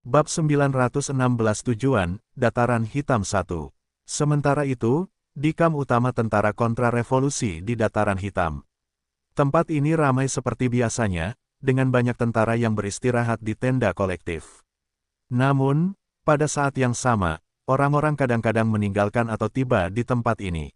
Bab 916 Tujuan, Dataran Hitam 1. Sementara itu, di kamp utama tentara kontra-revolusi di Dataran Hitam. Tempat ini ramai seperti biasanya, dengan banyak tentara yang beristirahat di tenda kolektif. Namun, pada saat yang sama, orang-orang kadang-kadang meninggalkan atau tiba di tempat ini.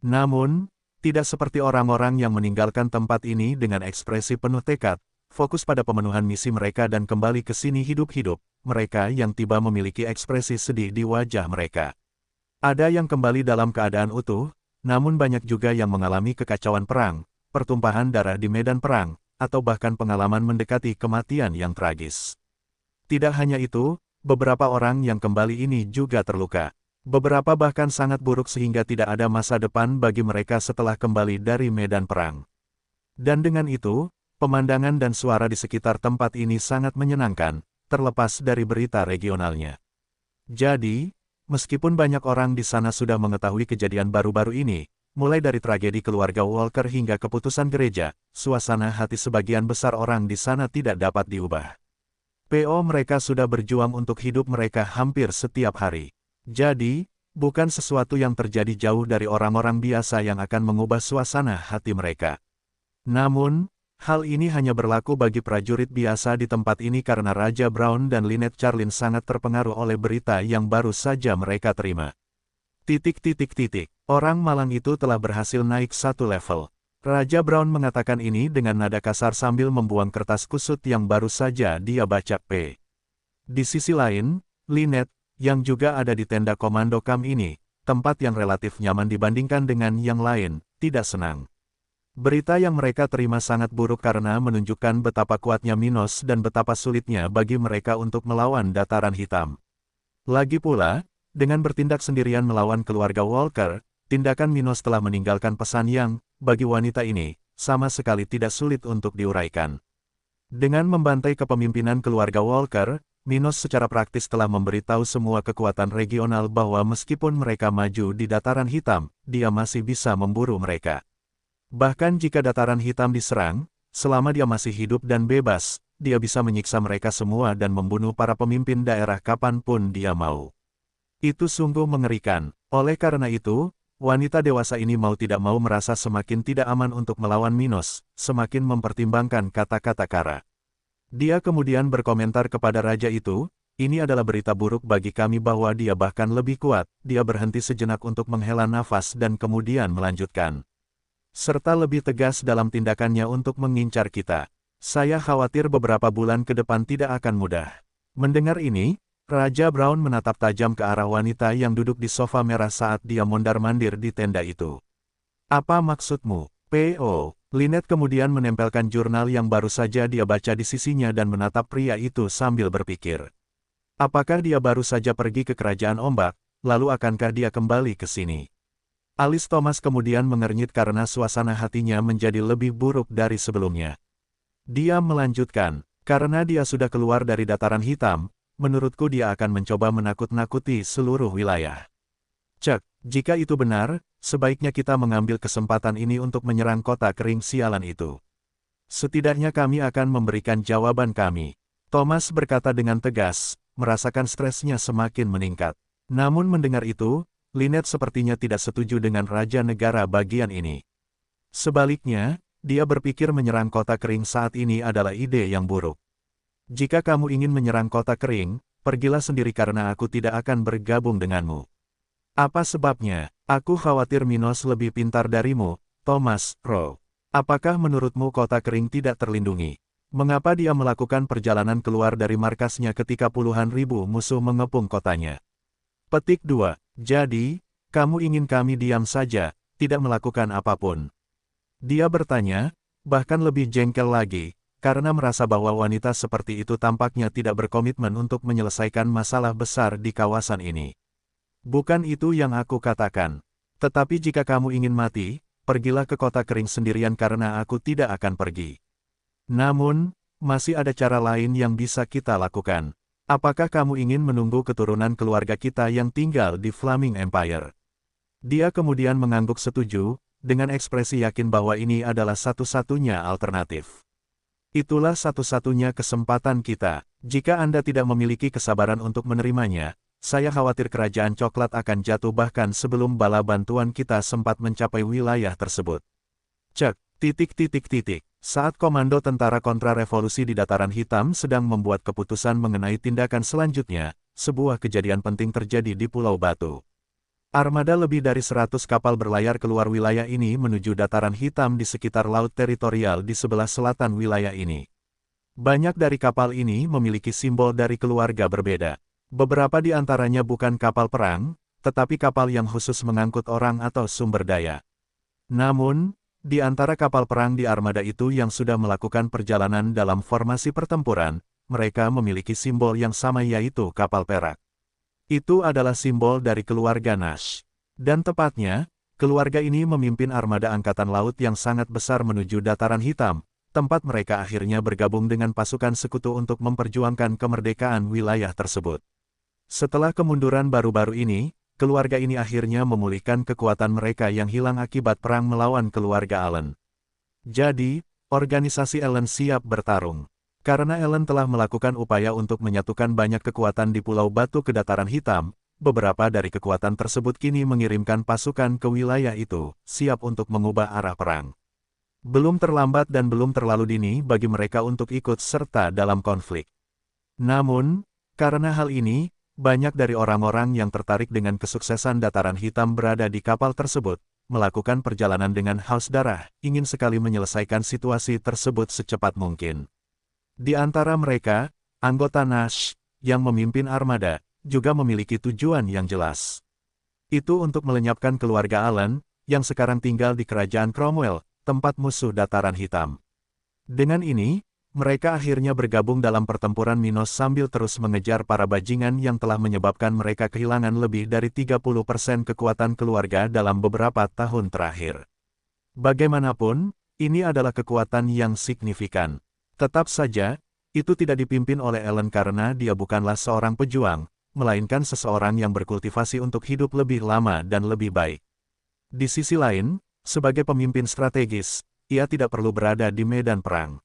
Namun, tidak seperti orang-orang yang meninggalkan tempat ini dengan ekspresi penuh tekad, fokus pada pemenuhan misi mereka dan kembali ke sini hidup-hidup. Mereka yang tiba memiliki ekspresi sedih di wajah mereka. Ada yang kembali dalam keadaan utuh, namun banyak juga yang mengalami kekacauan perang, pertumpahan darah di medan perang, atau bahkan pengalaman mendekati kematian yang tragis. Tidak hanya itu, beberapa orang yang kembali ini juga terluka. Beberapa bahkan sangat buruk sehingga tidak ada masa depan bagi mereka setelah kembali dari medan perang. Dan dengan itu, pemandangan dan suara di sekitar tempat ini sangat menyenangkan, terlepas dari berita regionalnya. Jadi, meskipun banyak orang di sana sudah mengetahui kejadian baru-baru ini, mulai dari tragedi keluarga Walker hingga keputusan gereja, suasana hati sebagian besar orang di sana tidak dapat diubah. Mereka sudah berjuang untuk hidup mereka hampir setiap hari. Jadi, bukan sesuatu yang terjadi jauh dari orang-orang biasa yang akan mengubah suasana hati mereka. Namun, hal ini hanya berlaku bagi prajurit biasa di tempat ini karena Raja Brown dan Lynette Charlin sangat terpengaruh oleh berita yang baru saja mereka terima. Orang malang itu telah berhasil naik satu level. Raja Brown mengatakan ini dengan nada kasar sambil membuang kertas kusut yang baru saja dia baca. Di sisi lain, Lynette, yang juga ada di tenda komando camp ini, tempat yang relatif nyaman dibandingkan dengan yang lain, tidak senang. Berita yang mereka terima sangat buruk karena menunjukkan betapa kuatnya Minos dan betapa sulitnya bagi mereka untuk melawan Dataran Hitam. Lagi pula, dengan bertindak sendirian melawan keluarga Walker, tindakan Minos telah meninggalkan pesan yang, bagi wanita ini, sama sekali tidak sulit untuk diuraikan. Dengan membantai kepemimpinan keluarga Walker, Minos secara praktis telah memberitahu semua kekuatan regional bahwa meskipun mereka maju di Dataran Hitam, dia masih bisa memburu mereka. Bahkan jika Dataran Hitam diserang, selama dia masih hidup dan bebas, dia bisa menyiksa mereka semua dan membunuh para pemimpin daerah kapanpun dia mau. Itu sungguh mengerikan. Oleh karena itu, wanita dewasa ini mau tidak mau merasa semakin tidak aman untuk melawan Minos, semakin mempertimbangkan kata-kata Kara. Dia kemudian berkomentar kepada raja itu, ini adalah berita buruk bagi kami bahwa dia bahkan lebih kuat. Dia berhenti sejenak untuk menghela nafas dan kemudian melanjutkan. Serta lebih tegas dalam tindakannya untuk mengincar kita. Saya khawatir beberapa bulan ke depan tidak akan mudah. Mendengar ini, Raja Brown menatap tajam ke arah wanita yang duduk di sofa merah saat dia mondar-mandir di tenda itu. Apa maksudmu, P.O.? Lynette kemudian menempelkan jurnal yang baru saja dia baca di sisinya dan menatap pria itu sambil berpikir. Apakah dia baru saja pergi ke Kerajaan Ombak, lalu akankah dia kembali ke sini? Alis Thomas kemudian mengernyit karena suasana hatinya menjadi lebih buruk dari sebelumnya. Dia melanjutkan, karena dia sudah keluar dari Dataran Hitam, menurutku dia akan mencoba menakut-nakuti seluruh wilayah. Cek, jika itu benar, sebaiknya kita mengambil kesempatan ini untuk menyerang kota kering sialan itu. Setidaknya kami akan memberikan jawaban kami. Thomas berkata dengan tegas, merasakan stresnya semakin meningkat. Namun mendengar itu, Lynette sepertinya tidak setuju dengan raja negara bagian ini. Sebaliknya, dia berpikir menyerang kota kering saat ini adalah ide yang buruk. Jika kamu ingin menyerang kota kering, pergilah sendiri karena aku tidak akan bergabung denganmu. Apa sebabnya? Aku khawatir Minos lebih pintar darimu, Thomas, Rowe. Apakah menurutmu kota kering tidak terlindungi? Mengapa dia melakukan perjalanan keluar dari markasnya ketika puluhan ribu musuh mengepung kotanya? Petik 2. Jadi, kamu ingin kami diam saja, tidak melakukan apapun? Dia bertanya, bahkan lebih jengkel lagi, karena merasa bahwa wanita seperti itu tampaknya tidak berkomitmen untuk menyelesaikan masalah besar di kawasan ini. Bukan itu yang aku katakan. Tetapi jika kamu ingin mati, pergilah ke kota kering sendirian karena aku tidak akan pergi. Namun, masih ada cara lain yang bisa kita lakukan. Apakah kamu ingin menunggu keturunan keluarga kita yang tinggal di Flaming Empire? Dia kemudian mengangguk setuju, dengan ekspresi yakin bahwa ini adalah satu-satunya alternatif. Itulah satu-satunya kesempatan kita. Jika Anda tidak memiliki kesabaran untuk menerimanya, saya khawatir kerajaan coklat akan jatuh bahkan sebelum bala bantuan kita sempat mencapai wilayah tersebut. Cek, Saat Komando Tentara Kontra-Revolusi di Dataran Hitam sedang membuat keputusan mengenai tindakan selanjutnya, sebuah kejadian penting terjadi di Pulau Batu. Armada lebih dari 100 kapal berlayar keluar wilayah ini menuju Dataran Hitam di sekitar laut teritorial di sebelah selatan wilayah ini. Banyak dari kapal ini memiliki simbol dari keluarga berbeda. Beberapa di antaranya bukan kapal perang, tetapi kapal yang khusus mengangkut orang atau sumber daya. Namun, di antara kapal perang di armada itu yang sudah melakukan perjalanan dalam formasi pertempuran, mereka memiliki simbol yang sama yaitu kapal perak. Itu adalah simbol dari keluarga Nash. Dan tepatnya, keluarga ini memimpin armada angkatan laut yang sangat besar menuju Dataran Hitam, tempat mereka akhirnya bergabung dengan pasukan sekutu untuk memperjuangkan kemerdekaan wilayah tersebut. Setelah kemunduran baru-baru ini, keluarga ini akhirnya memulihkan kekuatan mereka yang hilang akibat perang melawan keluarga Allen. Jadi, organisasi Allen siap bertarung. Karena Allen telah melakukan upaya untuk menyatukan banyak kekuatan di Pulau Batu ke Dataran Hitam, beberapa dari kekuatan tersebut kini mengirimkan pasukan ke wilayah itu, siap untuk mengubah arah perang. Belum terlambat dan belum terlalu dini bagi mereka untuk ikut serta dalam konflik. Namun, karena hal ini, banyak dari orang-orang yang tertarik dengan kesuksesan Dataran Hitam berada di kapal tersebut, melakukan perjalanan dengan haus darah, ingin sekali menyelesaikan situasi tersebut secepat mungkin. Di antara mereka, anggota Nash, yang memimpin armada, juga memiliki tujuan yang jelas. Itu untuk melenyapkan keluarga Allen, yang sekarang tinggal di kerajaan Cromwell, tempat musuh Dataran Hitam. Dengan ini, mereka akhirnya bergabung dalam pertempuran Minos sambil terus mengejar para bajingan yang telah menyebabkan mereka kehilangan lebih dari 30% kekuatan keluarga dalam beberapa tahun terakhir. Bagaimanapun, ini adalah kekuatan yang signifikan. Tetap saja, itu tidak dipimpin oleh Allen karena dia bukanlah seorang pejuang, melainkan seseorang yang berkultivasi untuk hidup lebih lama dan lebih baik. Di sisi lain, sebagai pemimpin strategis, ia tidak perlu berada di medan perang.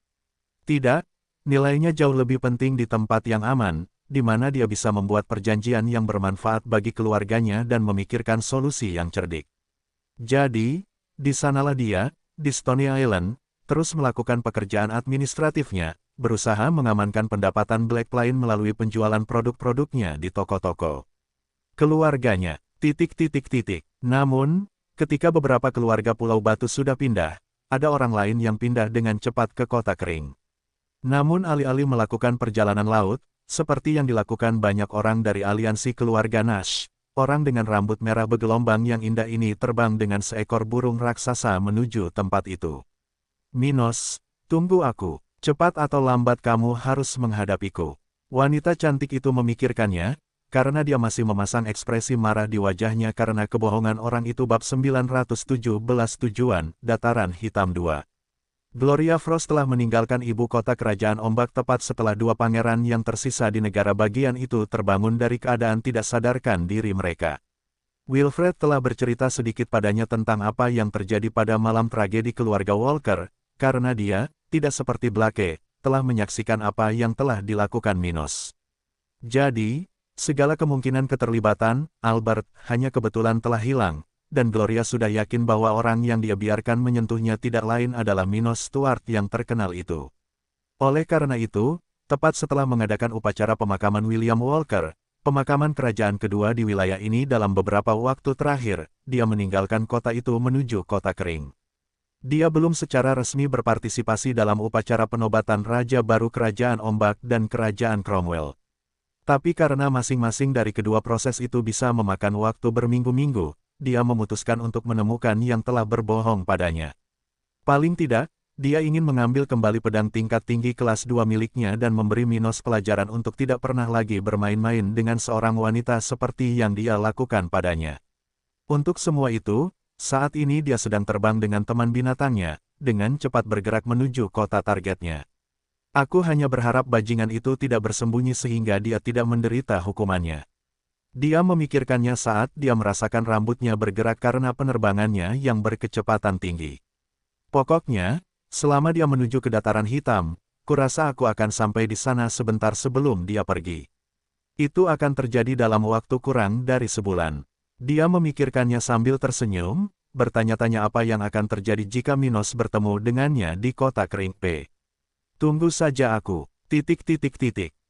Tidak, nilainya jauh lebih penting di tempat yang aman, di mana dia bisa membuat perjanjian yang bermanfaat bagi keluarganya dan memikirkan solusi yang cerdik. Jadi, di sanalah dia, di Stony Island, terus melakukan pekerjaan administratifnya, berusaha mengamankan pendapatan Blackline melalui penjualan produk-produknya di toko-toko. Keluarganya, Namun, ketika beberapa keluarga Pulau Batu sudah pindah, ada orang lain yang pindah dengan cepat ke kota kering. Namun alih-alih melakukan perjalanan laut, seperti yang dilakukan banyak orang dari aliansi keluarga Nash, orang dengan rambut merah bergelombang yang indah ini terbang dengan seekor burung raksasa menuju tempat itu. Minos, tunggu aku, cepat atau lambat kamu harus menghadapiku. Wanita cantik itu memikirkannya, karena dia masih memasang ekspresi marah di wajahnya karena kebohongan orang itu. Bab 917 Tujuan, Dataran Hitam 2. Gloria Frost telah meninggalkan ibu kota kerajaan ombak tepat setelah dua pangeran yang tersisa di negara bagian itu terbangun dari keadaan tidak sadarkan diri mereka. Wilfred telah bercerita sedikit padanya tentang apa yang terjadi pada malam tragedi keluarga Walker, karena dia, tidak seperti Blake, telah menyaksikan apa yang telah dilakukan Minos. Jadi, segala kemungkinan keterlibatan Albert hanya kebetulan telah hilang, dan Gloria sudah yakin bahwa orang yang dia biarkan menyentuhnya tidak lain adalah Minos Stuart yang terkenal itu. Oleh karena itu, tepat setelah mengadakan upacara pemakaman William Walker, pemakaman kerajaan kedua di wilayah ini dalam beberapa waktu terakhir, dia meninggalkan kota itu menuju kota kering. Dia belum secara resmi berpartisipasi dalam upacara penobatan Raja Baru Kerajaan Ombak dan Kerajaan Cromwell. Tapi karena masing-masing dari kedua proses itu bisa memakan waktu berminggu-minggu, dia memutuskan untuk menemukan yang telah berbohong padanya. Paling tidak, dia ingin mengambil kembali pedang tingkat tinggi kelas 2 miliknya dan memberi Minos pelajaran untuk tidak pernah lagi bermain-main dengan seorang wanita seperti yang dia lakukan padanya. Untuk semua itu, saat ini dia sedang terbang dengan teman binatangnya, dengan cepat bergerak menuju kota targetnya. Aku hanya berharap bajingan itu tidak bersembunyi sehingga dia tidak menderita hukumannya. Dia memikirkannya saat dia merasakan rambutnya bergerak karena penerbangannya yang berkecepatan tinggi. Pokoknya, selama dia menuju ke Dataran Hitam, kurasa aku akan sampai di sana sebentar sebelum dia pergi. Itu akan terjadi dalam waktu kurang dari sebulan. Dia memikirkannya sambil tersenyum, bertanya-tanya apa yang akan terjadi jika Minos bertemu dengannya di kota kering P. Tunggu saja aku.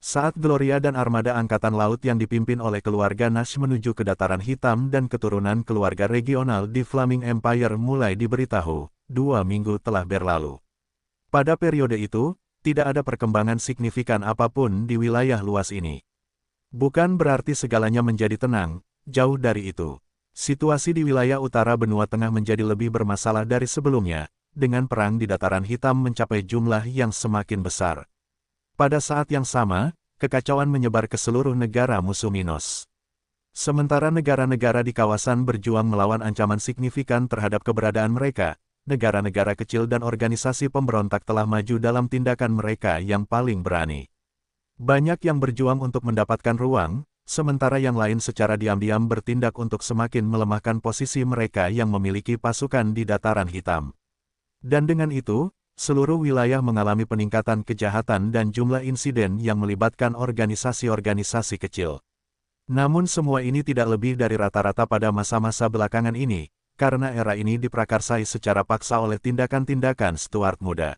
Saat Gloria dan armada angkatan laut yang dipimpin oleh keluarga Nash menuju ke dataran hitam dan keturunan keluarga regional di Flaming Empire mulai diberitahu, 2 minggu telah berlalu. Pada periode itu, tidak ada perkembangan signifikan apapun di wilayah luas ini. Bukan berarti segalanya menjadi tenang, jauh dari itu. Situasi di wilayah utara benua tengah menjadi lebih bermasalah dari sebelumnya, dengan perang di dataran hitam mencapai jumlah yang semakin besar. Pada saat yang sama, kekacauan menyebar ke seluruh negara musuh Minos. Sementara negara-negara di kawasan berjuang melawan ancaman signifikan terhadap keberadaan mereka, negara-negara kecil dan organisasi pemberontak telah maju dalam tindakan mereka yang paling berani. Banyak yang berjuang untuk mendapatkan ruang, sementara yang lain secara diam-diam bertindak untuk semakin melemahkan posisi mereka yang memiliki pasukan di dataran hitam. Dan dengan itu, seluruh wilayah mengalami peningkatan kejahatan dan jumlah insiden yang melibatkan organisasi-organisasi kecil. Namun semua ini tidak lebih dari rata-rata pada masa-masa belakangan ini, karena era ini diprakarsai secara paksa oleh tindakan-tindakan Stuart muda.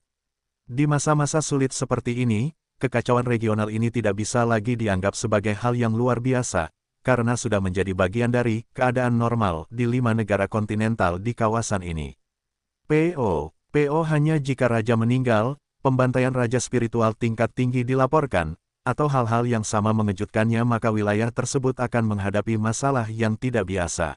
Di masa-masa sulit seperti ini, kekacauan regional ini tidak bisa lagi dianggap sebagai hal yang luar biasa, karena sudah menjadi bagian dari keadaan normal di 5 negara kontinental di kawasan ini. PO hanya jika raja meninggal, pembantaian raja spiritual tingkat tinggi dilaporkan, atau hal-hal yang sama mengejutkannya maka wilayah tersebut akan menghadapi masalah yang tidak biasa.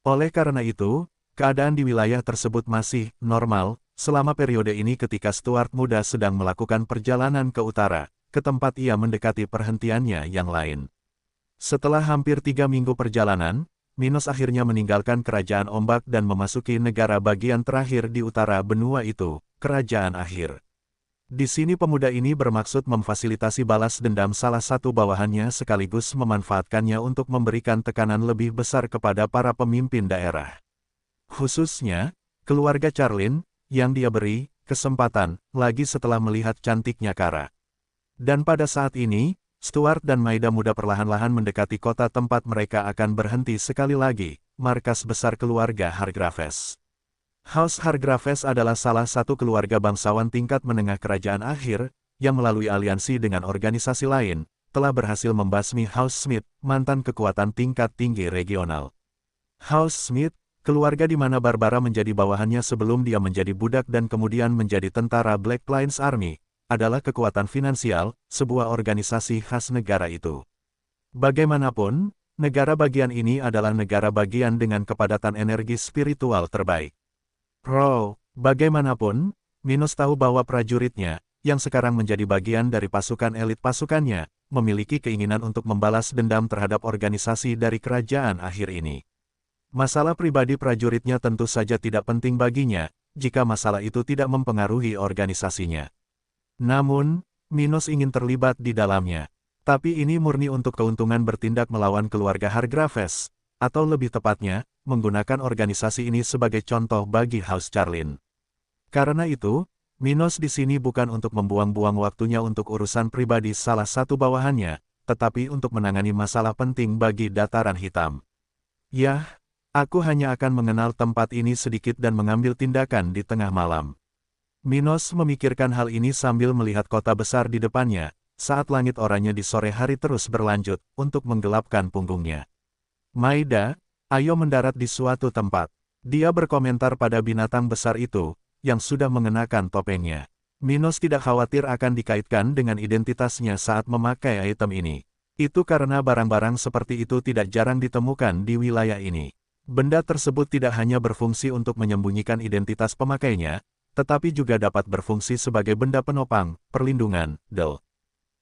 Oleh karena itu, keadaan di wilayah tersebut masih normal, selama periode ini ketika Stuart muda sedang melakukan perjalanan ke utara, ke tempat ia mendekati perhentiannya yang lain. Setelah hampir 3 minggu perjalanan, Minos akhirnya meninggalkan kerajaan ombak dan memasuki negara bagian terakhir di utara benua itu, Kerajaan Akhir. Di sini pemuda ini bermaksud memfasilitasi balas dendam salah satu bawahannya sekaligus memanfaatkannya untuk memberikan tekanan lebih besar kepada para pemimpin daerah. Khususnya, keluarga Charlene, yang dia beri kesempatan lagi setelah melihat cantiknya Kara. Dan pada saat ini, Stuart dan Maida muda perlahan-lahan mendekati kota tempat mereka akan berhenti sekali lagi, markas besar keluarga Hargraves. House Hargraves adalah salah satu keluarga bangsawan tingkat menengah kerajaan akhir, yang melalui aliansi dengan organisasi lain, telah berhasil membasmi House Smith, mantan kekuatan tingkat tinggi regional. House Smith, keluarga di mana Barbara menjadi bawahannya sebelum dia menjadi budak dan kemudian menjadi tentara Black Plains Army, adalah kekuatan finansial, sebuah organisasi khas negara itu. Bagaimanapun, negara bagian ini adalah negara bagian dengan kepadatan energi spiritual terbaik. Bagaimanapun, Minos tahu bahwa prajuritnya, yang sekarang menjadi bagian dari pasukan elit pasukannya, memiliki keinginan untuk membalas dendam terhadap organisasi dari kerajaan akhir ini. Masalah pribadi prajuritnya tentu saja tidak penting baginya, jika masalah itu tidak mempengaruhi organisasinya. Namun, Minos ingin terlibat di dalamnya. Tapi ini murni untuk keuntungan bertindak melawan keluarga Hargraves, atau lebih tepatnya, menggunakan organisasi ini sebagai contoh bagi House Charlene. Karena itu, Minos di sini bukan untuk membuang-buang waktunya untuk urusan pribadi salah satu bawahannya, tetapi untuk menangani masalah penting bagi dataran hitam. Yah, aku hanya akan mengenal tempat ini sedikit dan mengambil tindakan di tengah malam. Minos memikirkan hal ini sambil melihat kota besar di depannya, saat langit oranye di sore hari terus berlanjut, untuk menggelapkan punggungnya. Maida, ayo mendarat di suatu tempat. Dia berkomentar pada binatang besar itu, yang sudah mengenakan topengnya. Minos tidak khawatir akan dikaitkan dengan identitasnya saat memakai item ini. Itu karena barang-barang seperti itu tidak jarang ditemukan di wilayah ini. Benda tersebut tidak hanya berfungsi untuk menyembunyikan identitas pemakainya, tetapi juga dapat berfungsi sebagai benda penopang, perlindungan,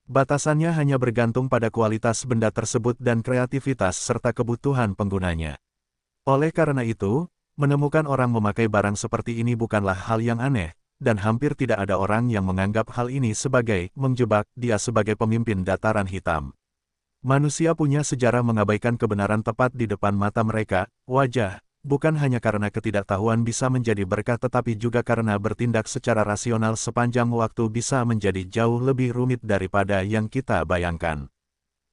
Batasannya hanya bergantung pada kualitas benda tersebut dan kreativitas serta kebutuhan penggunanya. Oleh karena itu, menemukan orang memakai barang seperti ini bukanlah hal yang aneh, dan hampir tidak ada orang yang menganggap hal ini sebagai menjebak dia sebagai pemimpin dataran hitam. Manusia punya sejarah mengabaikan kebenaran tepat di depan mata mereka, wajah, bukan hanya karena ketidaktahuan bisa menjadi berkah tetapi juga karena bertindak secara rasional sepanjang waktu bisa menjadi jauh lebih rumit daripada yang kita bayangkan.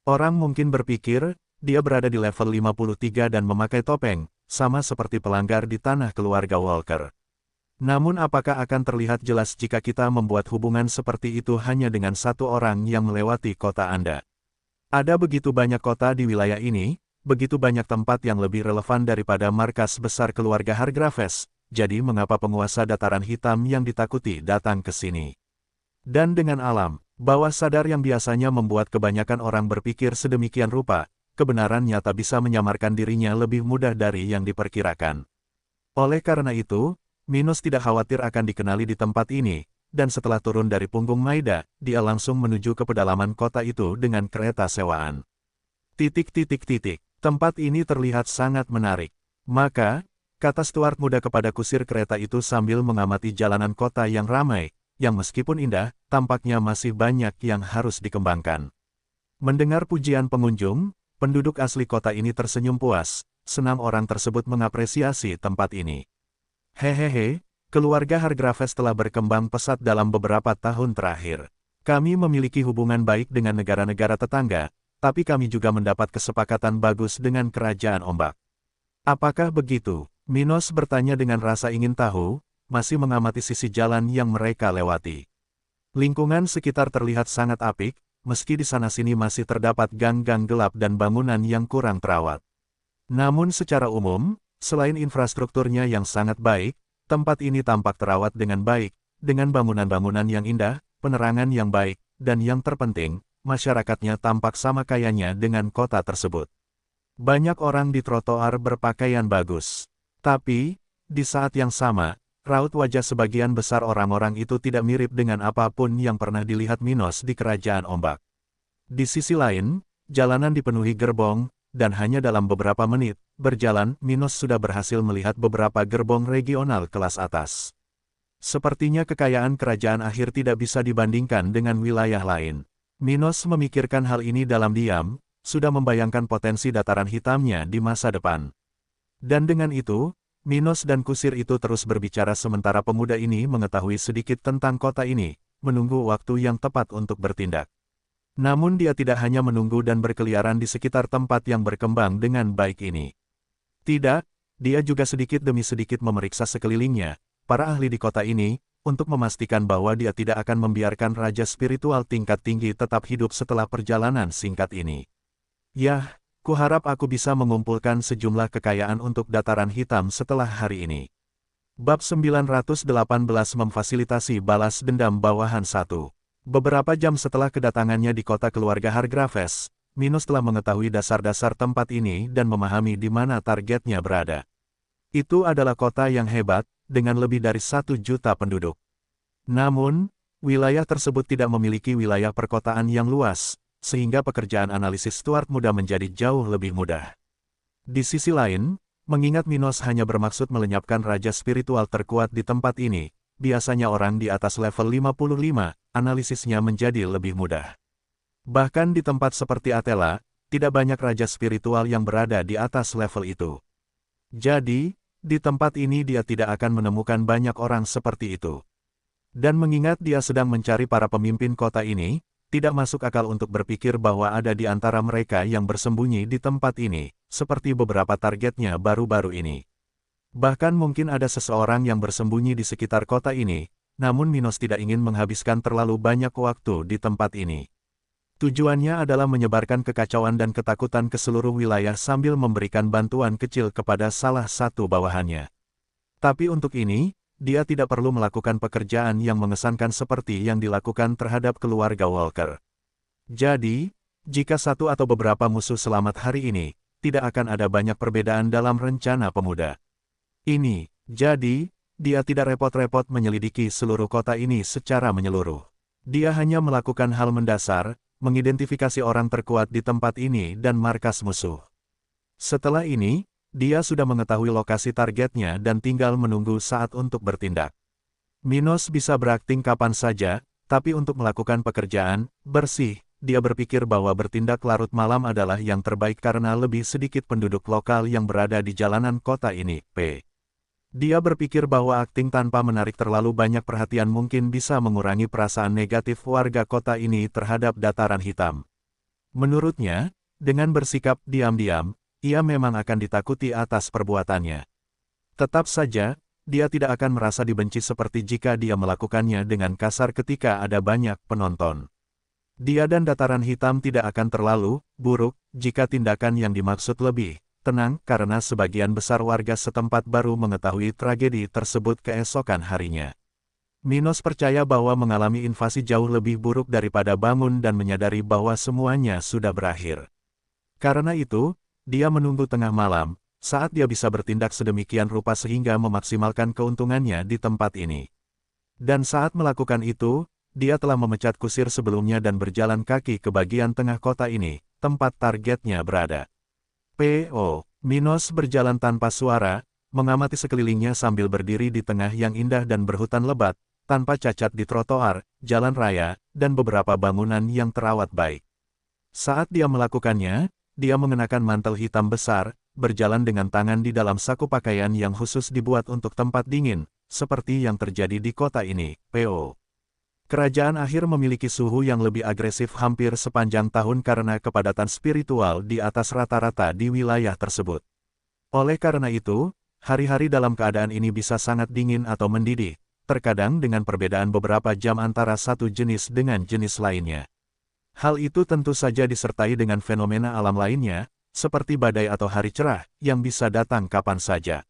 Orang mungkin berpikir, dia berada di level 53 dan memakai topeng, sama seperti pelanggar di tanah keluarga Walker. Namun apakah akan terlihat jelas jika kita membuat hubungan seperti itu hanya dengan satu orang yang melewati kota Anda? Ada begitu banyak kota di wilayah ini, begitu banyak tempat yang lebih relevan daripada markas besar keluarga Hargraves, jadi mengapa penguasa dataran hitam yang ditakuti datang ke sini? Dan dengan alam bawah sadar yang biasanya membuat kebanyakan orang berpikir sedemikian rupa, kebenaran nyata bisa menyamarkan dirinya lebih mudah dari yang diperkirakan. Oleh karena itu, Minos tidak khawatir akan dikenali di tempat ini, dan setelah turun dari punggung Maida, dia langsung menuju ke pedalaman kota itu dengan kereta sewaan. Tempat ini terlihat sangat menarik. Maka, kata Stuart muda kepada kusir kereta itu sambil mengamati jalanan kota yang ramai, yang meskipun indah, tampaknya masih banyak yang harus dikembangkan. Mendengar pujian pengunjung, penduduk asli kota ini tersenyum puas, senang orang tersebut mengapresiasi tempat ini. Hehehe, keluarga Hargraves telah berkembang pesat dalam beberapa tahun terakhir. Kami memiliki hubungan baik dengan negara-negara tetangga, tapi kami juga mendapat kesepakatan bagus dengan Kerajaan Ombak. Apakah begitu? Minos bertanya dengan rasa ingin tahu, masih mengamati sisi jalan yang mereka lewati. Lingkungan sekitar terlihat sangat apik, meski di sana-sini masih terdapat gang-gang gelap dan bangunan yang kurang terawat. Namun secara umum, selain infrastrukturnya yang sangat baik, tempat ini tampak terawat dengan baik, dengan bangunan-bangunan yang indah, penerangan yang baik, dan yang terpenting, masyarakatnya tampak sama kayanya dengan kota tersebut. Banyak orang di trotoar berpakaian bagus. Tapi, di saat yang sama, raut wajah sebagian besar orang-orang itu tidak mirip dengan apapun yang pernah dilihat Minos di Kerajaan Ombak. Di sisi lain, jalanan dipenuhi gerbong, dan hanya dalam beberapa menit berjalan, Minos sudah berhasil melihat beberapa gerbong regional kelas atas. Sepertinya kekayaan kerajaan akhir tidak bisa dibandingkan dengan wilayah lain. Minos memikirkan hal ini dalam diam, sudah membayangkan potensi dataran hitamnya di masa depan. Dan dengan itu, Minos dan kusir itu terus berbicara sementara pemuda ini mengetahui sedikit tentang kota ini, menunggu waktu yang tepat untuk bertindak. Namun dia tidak hanya menunggu dan berkeliaran di sekitar tempat yang berkembang dengan baik ini. Tidak, dia juga sedikit demi sedikit memeriksa sekelilingnya, para ahli di kota ini, untuk memastikan bahwa dia tidak akan membiarkan raja spiritual tingkat tinggi tetap hidup setelah perjalanan singkat ini. Yah, kuharap aku bisa mengumpulkan sejumlah kekayaan untuk dataran hitam setelah hari ini. Bab 918 memfasilitasi balas dendam bawahan 1. Beberapa jam setelah kedatangannya di kota keluarga Hargraves, Minos telah mengetahui dasar-dasar tempat ini dan memahami di mana targetnya berada. Itu adalah kota yang hebat, dengan lebih dari 1 juta penduduk. Namun, wilayah tersebut tidak memiliki wilayah perkotaan yang luas, sehingga pekerjaan analisis Stuart muda menjadi jauh lebih mudah. Di sisi lain, mengingat Minos hanya bermaksud melenyapkan raja spiritual terkuat di tempat ini, biasanya orang di atas level 55, analisisnya menjadi lebih mudah. Bahkan di tempat seperti Atela, tidak banyak raja spiritual yang berada di atas level itu. Jadi, di tempat ini dia tidak akan menemukan banyak orang seperti itu. Dan mengingat dia sedang mencari para pemimpin kota ini, tidak masuk akal untuk berpikir bahwa ada di antara mereka yang bersembunyi di tempat ini, seperti beberapa targetnya baru-baru ini. Bahkan mungkin ada seseorang yang bersembunyi di sekitar kota ini, namun Minos tidak ingin menghabiskan terlalu banyak waktu di tempat ini. Tujuannya adalah menyebarkan kekacauan dan ketakutan ke seluruh wilayah sambil memberikan bantuan kecil kepada salah satu bawahannya. Tapi untuk ini, dia tidak perlu melakukan pekerjaan yang mengesankan seperti yang dilakukan terhadap keluarga Walker. Jadi, jika satu atau beberapa musuh selamat hari ini, tidak akan ada banyak perbedaan dalam rencana pemuda ini. Jadi, dia tidak repot-repot menyelidiki seluruh kota ini secara menyeluruh. Dia hanya melakukan hal mendasar, mengidentifikasi orang terkuat di tempat ini dan markas musuh. Setelah ini, dia sudah mengetahui lokasi targetnya dan tinggal menunggu saat untuk bertindak. Minos bisa berakting kapan saja, tapi untuk melakukan pekerjaan bersih, dia berpikir bahwa bertindak larut malam adalah yang terbaik karena lebih sedikit penduduk lokal yang berada di jalanan kota ini. Dia berpikir bahwa akting tanpa menarik terlalu banyak perhatian mungkin bisa mengurangi perasaan negatif warga kota ini terhadap dataran hitam. Menurutnya, dengan bersikap diam-diam, ia memang akan ditakuti atas perbuatannya. Tetap saja, dia tidak akan merasa dibenci seperti jika dia melakukannya dengan kasar ketika ada banyak penonton. Dia dan dataran hitam tidak akan terlalu buruk jika tindakan yang dimaksud lebih tenang karena sebagian besar warga setempat baru mengetahui tragedi tersebut keesokan harinya. Minos percaya bahwa mengalami invasi jauh lebih buruk daripada bangun dan menyadari bahwa semuanya sudah berakhir. Karena itu, dia menunggu tengah malam, saat dia bisa bertindak sedemikian rupa sehingga memaksimalkan keuntungannya di tempat ini. Dan saat melakukan itu, dia telah memecat kusir sebelumnya dan berjalan kaki ke bagian tengah kota ini, tempat targetnya berada. Minos berjalan tanpa suara, mengamati sekelilingnya sambil berdiri di tengah yang indah dan berhutan lebat, tanpa cacat di trotoar, jalan raya, dan beberapa bangunan yang terawat baik. Saat dia melakukannya, dia mengenakan mantel hitam besar, berjalan dengan tangan di dalam saku pakaian yang khusus dibuat untuk tempat dingin, seperti yang terjadi di kota ini. Kerajaan akhir memiliki suhu yang lebih agresif hampir sepanjang tahun karena kepadatan spiritual di atas rata-rata di wilayah tersebut. Oleh karena itu, hari-hari dalam keadaan ini bisa sangat dingin atau mendidih, terkadang dengan perbedaan beberapa jam antara satu jenis dengan jenis lainnya. Hal itu tentu saja disertai dengan fenomena alam lainnya, seperti badai atau hari cerah, yang bisa datang kapan saja.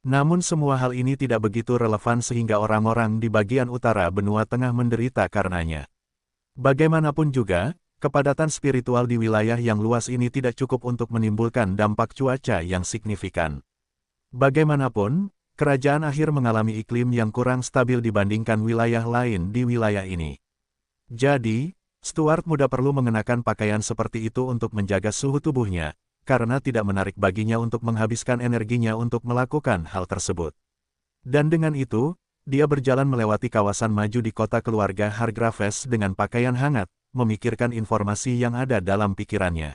Namun semua hal ini tidak begitu relevan sehingga orang-orang di bagian utara benua tengah menderita karenanya. Bagaimanapun juga, kepadatan spiritual di wilayah yang luas ini tidak cukup untuk menimbulkan dampak cuaca yang signifikan. Bagaimanapun, kerajaan akhir mengalami iklim yang kurang stabil dibandingkan wilayah lain di wilayah ini. Jadi, Stuart muda perlu mengenakan pakaian seperti itu untuk menjaga suhu tubuhnya, karena tidak menarik baginya untuk menghabiskan energinya untuk melakukan hal tersebut. Dan dengan itu, dia berjalan melewati kawasan maju di kota keluarga Hargraves dengan pakaian hangat, memikirkan informasi yang ada dalam pikirannya.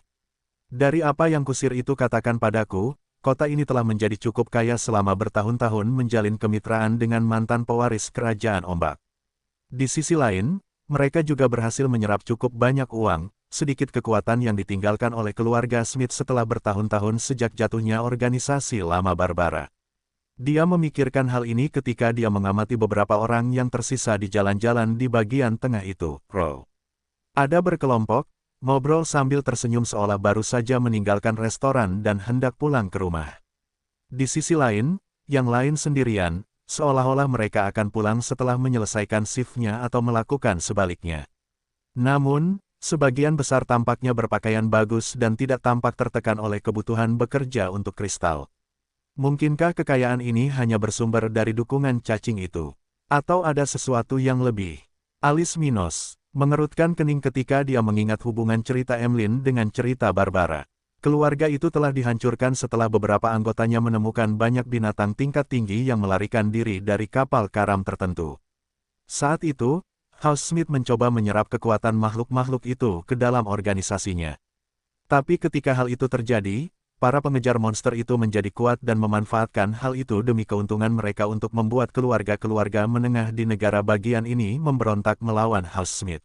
Dari apa yang kusir itu katakan padaku, kota ini telah menjadi cukup kaya selama bertahun-tahun menjalin kemitraan dengan mantan pewaris kerajaan ombak. Di sisi lain, mereka juga berhasil menyerap cukup banyak uang, sedikit kekuatan yang ditinggalkan oleh keluarga Smith setelah bertahun-tahun sejak jatuhnya organisasi lama Barbara. Dia memikirkan hal ini ketika dia mengamati beberapa orang yang tersisa di jalan-jalan di bagian tengah itu. Ada berkelompok, ngobrol sambil tersenyum seolah baru saja meninggalkan restoran dan hendak pulang ke rumah. Di sisi lain, yang lain sendirian, seolah-olah mereka akan pulang setelah menyelesaikan shift-nya atau melakukan sebaliknya. Namun, sebagian besar tampaknya berpakaian bagus dan tidak tampak tertekan oleh kebutuhan bekerja untuk kristal. Mungkinkah kekayaan ini hanya bersumber dari dukungan cacing itu? Atau ada sesuatu yang lebih? Alis Minos mengerutkan kening ketika dia mengingat hubungan cerita Emlyn dengan cerita Barbara. Keluarga itu telah dihancurkan setelah beberapa anggotanya menemukan banyak binatang tingkat tinggi yang melarikan diri dari kapal karam tertentu. Saat itu, House Smith mencoba menyerap kekuatan makhluk-makhluk itu ke dalam organisasinya. Tapi ketika hal itu terjadi, para pengejar monster itu menjadi kuat dan memanfaatkan hal itu demi keuntungan mereka untuk membuat keluarga-keluarga menengah di negara bagian ini memberontak melawan House Smith.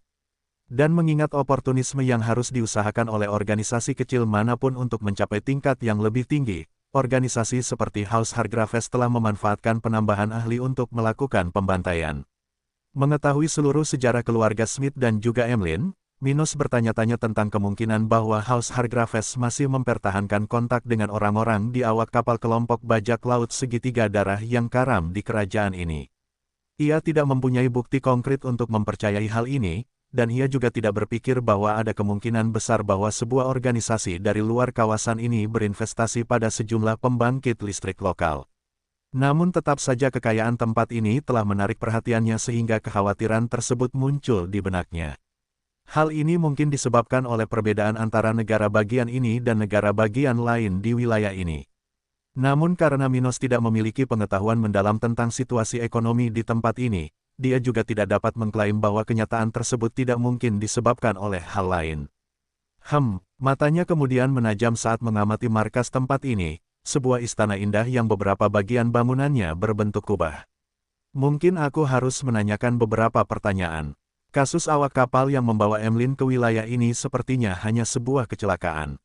Dan mengingat oportunisme yang harus diusahakan oleh organisasi kecil manapun untuk mencapai tingkat yang lebih tinggi, organisasi seperti House Hargraves telah memanfaatkan penambahan ahli untuk melakukan pembantaian. Mengetahui seluruh sejarah keluarga Smith dan juga Emlyn, Minos bertanya-tanya tentang kemungkinan bahwa House Hargraves masih mempertahankan kontak dengan orang-orang di awak kapal kelompok bajak laut segitiga darah yang karam di kerajaan ini. Ia tidak mempunyai bukti konkret untuk mempercayai hal ini, dan ia juga tidak berpikir bahwa ada kemungkinan besar bahwa sebuah organisasi dari luar kawasan ini berinvestasi pada sejumlah pembangkit listrik lokal. Namun tetap saja kekayaan tempat ini telah menarik perhatiannya sehingga kekhawatiran tersebut muncul di benaknya. Hal ini mungkin disebabkan oleh perbedaan antara negara bagian ini dan negara bagian lain di wilayah ini. Namun karena Minos tidak memiliki pengetahuan mendalam tentang situasi ekonomi di tempat ini, dia juga tidak dapat mengklaim bahwa kenyataan tersebut tidak mungkin disebabkan oleh hal lain. Matanya kemudian menajam saat mengamati markas tempat ini, sebuah istana indah yang beberapa bagian bangunannya berbentuk kubah. Mungkin aku harus menanyakan beberapa pertanyaan. Kasus awak kapal yang membawa Emlyn ke wilayah ini sepertinya hanya sebuah kecelakaan.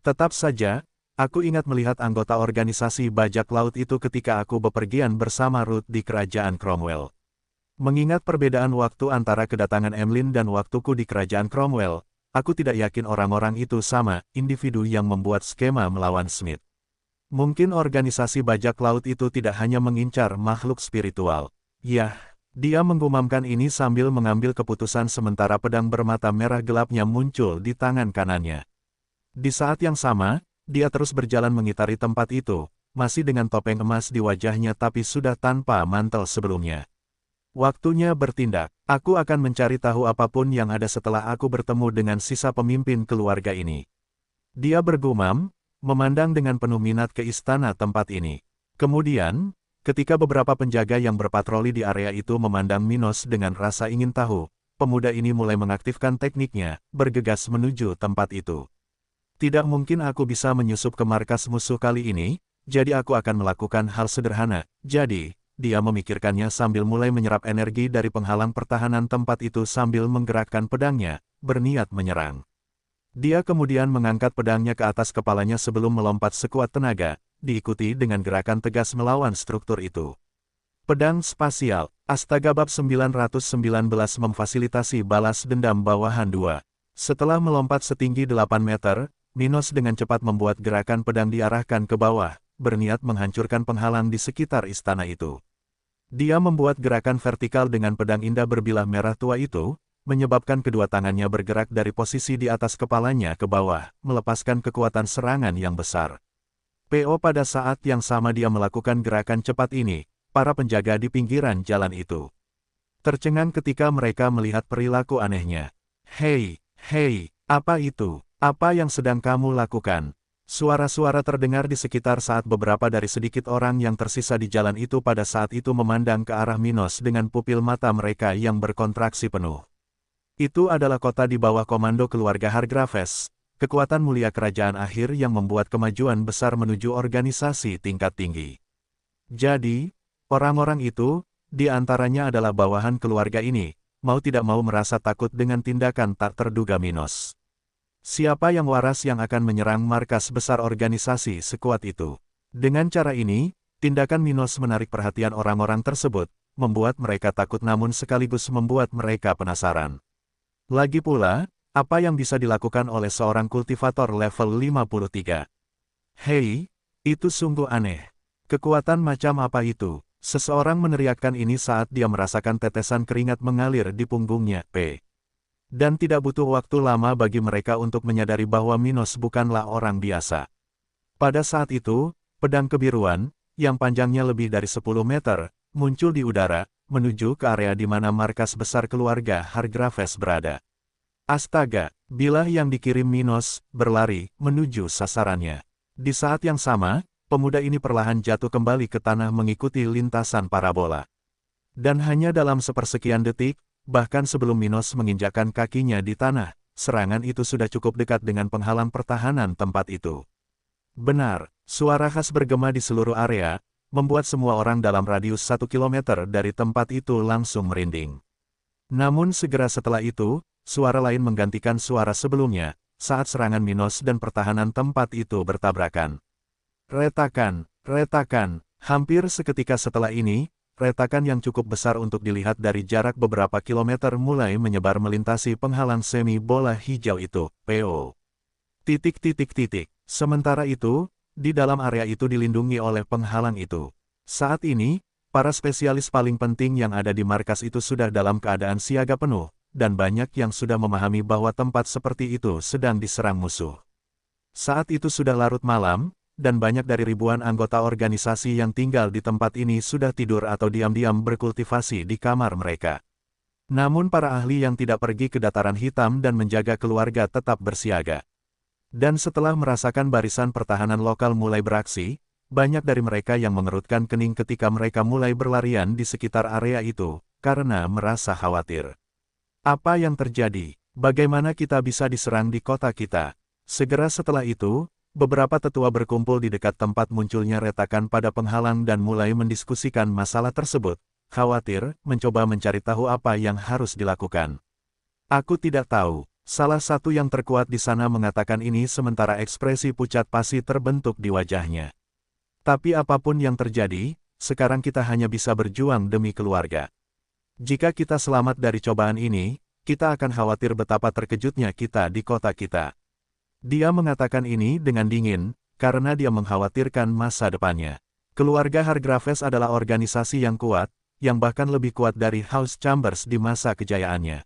Tetap saja, aku ingat melihat anggota organisasi bajak laut itu ketika aku bepergian bersama Ruth di kerajaan Cromwell. Mengingat perbedaan waktu antara kedatangan Emlyn dan waktuku di kerajaan Cromwell, aku tidak yakin orang-orang itu sama individu yang membuat skema melawan Smith. Mungkin organisasi bajak laut itu tidak hanya mengincar makhluk spiritual. Yah, dia menggumamkan ini sambil mengambil keputusan sementara pedang bermata merah gelapnya muncul di tangan kanannya. Di saat yang sama, dia terus berjalan mengitari tempat itu, masih dengan topeng emas di wajahnya tapi sudah tanpa mantel sebelumnya. Waktunya bertindak. Aku akan mencari tahu apapun yang ada setelah aku bertemu dengan sisa pemimpin keluarga ini. Dia bergumam, memandang dengan penuh minat ke istana tempat ini. Kemudian, ketika beberapa penjaga yang berpatroli di area itu memandang Minos dengan rasa ingin tahu, pemuda ini mulai mengaktifkan tekniknya, bergegas menuju tempat itu. Tidak mungkin aku bisa menyusup ke markas musuh kali ini, jadi aku akan melakukan hal sederhana. Jadi, dia memikirkannya sambil mulai menyerap energi dari penghalang pertahanan tempat itu sambil menggerakkan pedangnya, berniat menyerang. Dia kemudian mengangkat pedangnya ke atas kepalanya sebelum melompat sekuat tenaga, diikuti dengan gerakan tegas melawan struktur itu. Pedang spasial, Astaga bab 919 memfasilitasi balas dendam bawahan 2. Setelah melompat setinggi 8 meter, Minos dengan cepat membuat gerakan pedang diarahkan ke bawah, berniat menghancurkan penghalang di sekitar istana itu. Dia membuat gerakan vertikal dengan pedang indah berbilah merah tua itu, menyebabkan kedua tangannya bergerak dari posisi di atas kepalanya ke bawah, melepaskan kekuatan serangan yang besar. Pada saat yang sama dia melakukan gerakan cepat ini, para penjaga di pinggiran jalan itu tercengang ketika mereka melihat perilaku anehnya. Hei, apa itu? Apa yang sedang kamu lakukan? Suara-suara terdengar di sekitar saat beberapa dari sedikit orang yang tersisa di jalan itu pada saat itu memandang ke arah Minos dengan pupil mata mereka yang berkontraksi penuh. Itu adalah kota di bawah komando keluarga Hargraves, kekuatan mulia kerajaan akhir yang membuat kemajuan besar menuju organisasi tingkat tinggi. Jadi, orang-orang itu, di antaranya adalah bawahan keluarga ini, mau tidak mau merasa takut dengan tindakan tak terduga Minos. Siapa yang waras yang akan menyerang markas besar organisasi sekuat itu? Dengan cara ini, tindakan Minos menarik perhatian orang-orang tersebut, membuat mereka takut namun sekaligus membuat mereka penasaran. Lagi pula, apa yang bisa dilakukan oleh seorang kultivator level 53? Hei, itu sungguh aneh. Kekuatan macam apa itu? Seseorang meneriakkan ini saat dia merasakan tetesan keringat mengalir di punggungnya. Dan tidak butuh waktu lama bagi mereka untuk menyadari bahwa Minos bukanlah orang biasa. Pada saat itu, pedang kebiruan, yang panjangnya lebih dari 10 meter, muncul di udara, menuju ke area di mana markas besar keluarga Hargraves berada. Astaga, bilah yang dikirim Minos, berlari, menuju sasarannya. Di saat yang sama, pemuda ini perlahan jatuh kembali ke tanah mengikuti lintasan parabola. Dan hanya dalam sepersekian detik, bahkan sebelum Minos menginjakkan kakinya di tanah, serangan itu sudah cukup dekat dengan penghalang pertahanan tempat itu. Benar, suara khas bergema di seluruh area, membuat semua orang dalam radius 1 kilometer dari tempat itu langsung merinding. Namun segera setelah itu, suara lain menggantikan suara sebelumnya, saat serangan Minos dan pertahanan tempat itu bertabrakan. Retakan, hampir seketika setelah ini, retakan yang cukup besar untuk dilihat dari jarak beberapa kilometer mulai menyebar melintasi penghalang semi bola hijau itu, Sementara itu, di dalam area itu dilindungi oleh penghalang itu. Saat ini, para spesialis paling penting yang ada di markas itu sudah dalam keadaan siaga penuh, dan banyak yang sudah memahami bahwa tempat seperti itu sedang diserang musuh. Saat itu sudah larut malam, dan banyak dari ribuan anggota organisasi yang tinggal di tempat ini sudah tidur atau diam-diam berkultivasi di kamar mereka. Namun para ahli yang tidak pergi ke dataran hitam dan menjaga keluarga tetap bersiaga. Dan setelah merasakan barisan pertahanan lokal mulai beraksi, banyak dari mereka yang mengerutkan kening ketika mereka mulai berlarian di sekitar area itu, karena merasa khawatir. Apa yang terjadi? Bagaimana kita bisa diserang di kota kita? Segera setelah itu, beberapa tetua berkumpul di dekat tempat munculnya retakan pada penghalang dan mulai mendiskusikan masalah tersebut. Khawatir, mencoba mencari tahu apa yang harus dilakukan. Aku tidak tahu. Salah satu yang terkuat di sana mengatakan ini sementara ekspresi pucat pasi terbentuk di wajahnya. Tapi apapun yang terjadi, sekarang kita hanya bisa berjuang demi keluarga. Jika kita selamat dari cobaan ini, kita akan khawatir betapa terkejutnya kita di kota kita. Dia mengatakan ini dengan dingin, karena dia mengkhawatirkan masa depannya. Keluarga Hargraves adalah organisasi yang kuat, yang bahkan lebih kuat dari House Chambers di masa kejayaannya.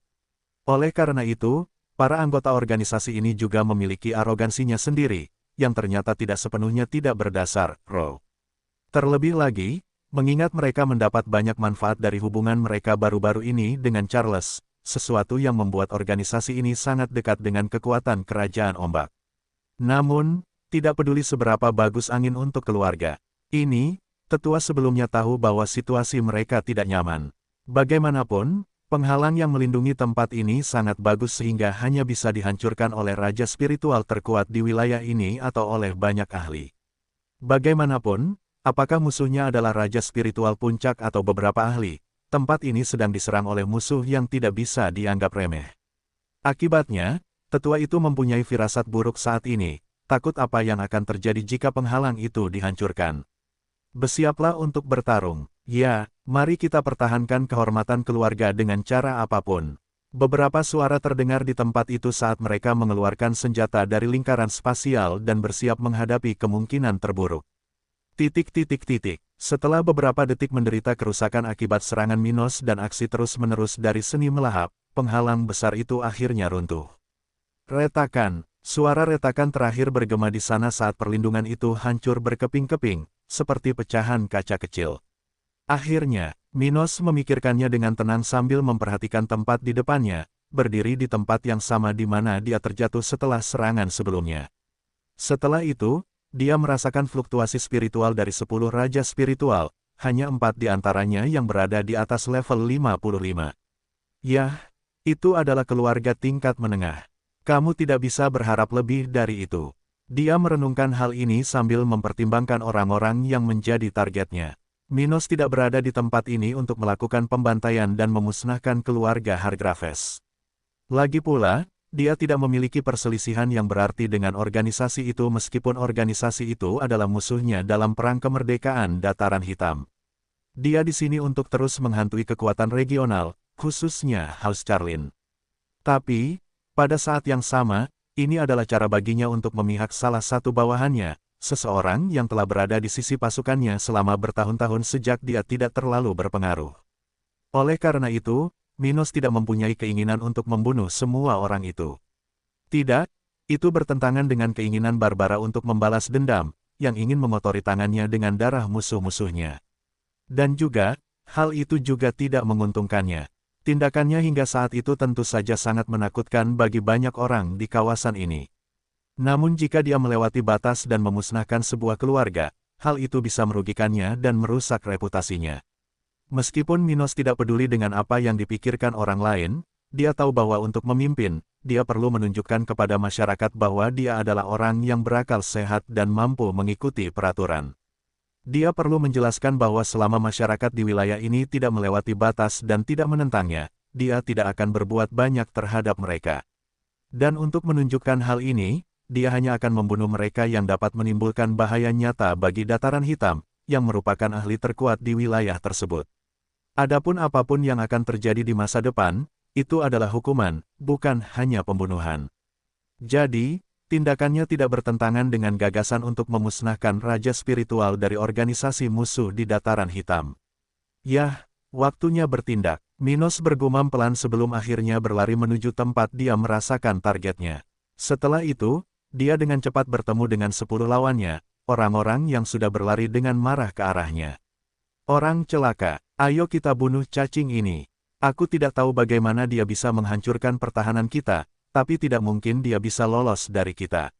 Oleh karena itu, para anggota organisasi ini juga memiliki arogansinya sendiri, yang ternyata tidak sepenuhnya tidak berdasar, Row. Terlebih lagi, mengingat mereka mendapat banyak manfaat dari hubungan mereka baru-baru ini dengan Charles, sesuatu yang membuat organisasi ini sangat dekat dengan kekuatan kerajaan ombak. Namun, tidak peduli seberapa bagus angin untuk keluarga ini, tetua sebelumnya tahu bahwa situasi mereka tidak nyaman. Bagaimanapun, penghalang yang melindungi tempat ini sangat bagus sehingga hanya bisa dihancurkan oleh raja spiritual terkuat di wilayah ini atau oleh banyak ahli. Bagaimanapun, apakah musuhnya adalah raja spiritual puncak atau beberapa ahli, tempat ini sedang diserang oleh musuh yang tidak bisa dianggap remeh. Akibatnya, tetua itu mempunyai firasat buruk saat ini, takut apa yang akan terjadi jika penghalang itu dihancurkan. Bersiaplah untuk bertarung. Ya, mari kita pertahankan kehormatan keluarga dengan cara apapun. Beberapa suara terdengar di tempat itu saat mereka mengeluarkan senjata dari lingkaran spasial dan bersiap menghadapi kemungkinan terburuk. Setelah beberapa detik menderita kerusakan akibat serangan Minos dan aksi terus-menerus dari seni melahap, penghalang besar itu akhirnya runtuh. Retakan. Suara retakan terakhir bergema di sana saat perlindungan itu hancur berkeping-keping, seperti pecahan kaca kecil. Akhirnya, Minos memikirkannya dengan tenang sambil memperhatikan tempat di depannya, berdiri di tempat yang sama di mana dia terjatuh setelah serangan sebelumnya. Setelah itu, dia merasakan fluktuasi spiritual dari 10 raja spiritual, hanya 4 di antaranya yang berada di atas level 55. Yah, itu adalah keluarga tingkat menengah. Kamu tidak bisa berharap lebih dari itu. Dia merenungkan hal ini sambil mempertimbangkan orang-orang yang menjadi targetnya. Minos tidak berada di tempat ini untuk melakukan pembantaian dan memusnahkan keluarga Hargraves. Lagi pula, dia tidak memiliki perselisihan yang berarti dengan organisasi itu meskipun organisasi itu adalah musuhnya dalam perang kemerdekaan Dataran Hitam. Dia di sini untuk terus menghantui kekuatan regional, khususnya House Charlin. Tapi, pada saat yang sama, ini adalah cara baginya untuk memihak salah satu bawahannya, seseorang yang telah berada di sisi pasukannya selama bertahun-tahun sejak dia tidak terlalu berpengaruh. Oleh karena itu, Minos tidak mempunyai keinginan untuk membunuh semua orang itu. Tidak, itu bertentangan dengan keinginan Barbara untuk membalas dendam, yang ingin mengotori tangannya dengan darah musuh-musuhnya. Dan juga, hal itu juga tidak menguntungkannya. Tindakannya hingga saat itu tentu saja sangat menakutkan bagi banyak orang di kawasan ini. Namun jika dia melewati batas dan memusnahkan sebuah keluarga, hal itu bisa merugikannya dan merusak reputasinya. Meskipun Minos tidak peduli dengan apa yang dipikirkan orang lain, dia tahu bahwa untuk memimpin, dia perlu menunjukkan kepada masyarakat bahwa dia adalah orang yang berakal sehat dan mampu mengikuti peraturan. Dia perlu menjelaskan bahwa selama masyarakat di wilayah ini tidak melewati batas dan tidak menentangnya, dia tidak akan berbuat banyak terhadap mereka. Dan untuk menunjukkan hal ini, dia hanya akan membunuh mereka yang dapat menimbulkan bahaya nyata bagi Dataran Hitam, yang merupakan ahli terkuat di wilayah tersebut. Adapun apapun yang akan terjadi di masa depan, itu adalah hukuman, bukan hanya pembunuhan. Jadi, tindakannya tidak bertentangan dengan gagasan untuk memusnahkan raja spiritual dari organisasi musuh di Dataran Hitam. Yah, waktunya bertindak. Minos bergumam pelan sebelum akhirnya berlari menuju tempat dia merasakan targetnya. Setelah itu, dia dengan cepat bertemu dengan 10 lawannya, orang-orang yang sudah berlari dengan marah ke arahnya. Orang celaka, ayo kita bunuh cacing ini. Aku tidak tahu bagaimana dia bisa menghancurkan pertahanan kita, tapi tidak mungkin dia bisa lolos dari kita.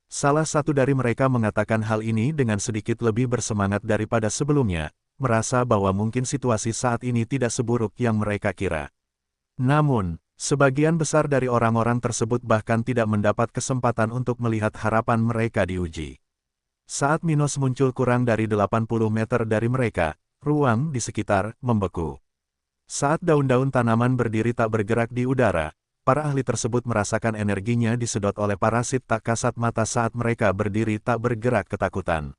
Salah satu dari mereka mengatakan hal ini dengan sedikit lebih bersemangat daripada sebelumnya, merasa bahwa mungkin situasi saat ini tidak seburuk yang mereka kira. Namun, sebagian besar dari orang-orang tersebut bahkan tidak mendapat kesempatan untuk melihat harapan mereka diuji. Saat Minos muncul kurang dari 80 meter dari mereka, ruang di sekitar membeku. Saat daun-daun tanaman berdiri tak bergerak di udara, para ahli tersebut merasakan energinya disedot oleh parasit tak kasat mata saat mereka berdiri tak bergerak ketakutan.